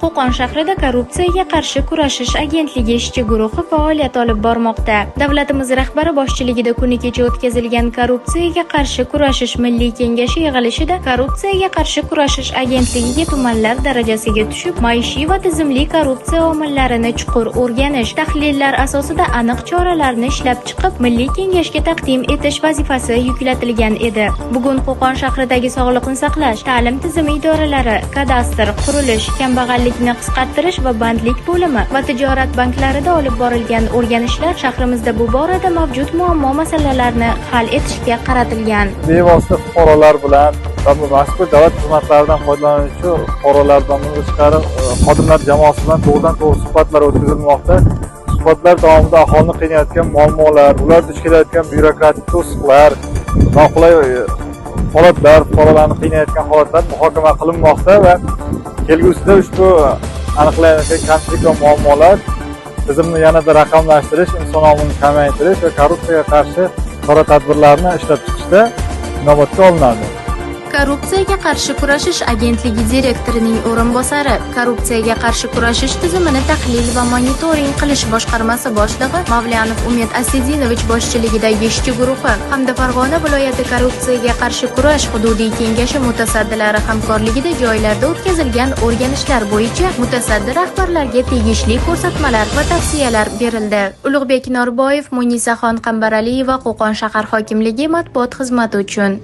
Qo'qon shahrida korrupsiyaga qarshi kurashish agentligi ishchi guruhi faoliyat olib bormoqda. Davlatimiz rahbari boshchiligida kuni kecha o'tkazilgan korrupsiyaga qarshi kurashish milliy kengashi yig'ilishida korrupsiyaga qarshi kurashish agentligiga tumanlar darajasiga tushib, maishiy va tizimli korrupsiya omillarini chuqur o'rganish, tahlillar asosida aniq choralarni ishlab chiqib, milliy kengashga taqdim etish vazifasi yuklatilgan edi. Bugun Qo'qon shahridagi sog'liqni saqlash, ta'lim tizimi idoralari, kadastr, qurilish, kambag'allikni qisqartirish va bandlik bo'limi va tijorat banklarida olib borilgan o'rganishlar shahrimizda bu borada mavjud muammo masalalarni hal etishga qaratilgan. Bevosita fuqarolar bilan va mazkur davlat xizmatlaridan foydalanuvchi fuqarolardan tashqari xodimlar jamoasi bilan to'g'ridan-to'g'ri suhbatlar o'tkazilmoqda. Suhbatlar davomida aholini qiynayotgan muammolar, ular duch kelayotgan byurokratik to'siqlar, noqulay holatlar, fuqarolarni qiynayotgan holatlar muhokama qilinmoqda va kelgusida ushbu aniqlanayotgan kamchilik va muammolar tizimni yanada raqamlashtirish, inson omilini kamaytirish va korrupsiyaga qarshi chora-tadbirlarni ishlab chiqishda inobatga olinadi. Korrupsiyaga qarshi kurashish agentligi direktorining o'rinbosari, korrupsiyaga qarshi kurashish tizimini tahlil va monitoring qilish boshqarmasi boshlig'i Mavlyanov Umid Aslidinovich boshchiligidagi ishchi guruhi hamda Farg'ona viloyati korrupsiyaga qarshi kurash hududiy kengashi mutasaddilari hamkorligida joylarda o'tkazilgan o'rganishlar bo'yicha mutasaddi rahbarlarga tegishli ko'rsatmalar va tavsiyalar berildi. Ulug'bek Norboyev, Munisaxon Qambaraliyeva, Qo'qon shahar hokimligi matbuot xizmati uchun.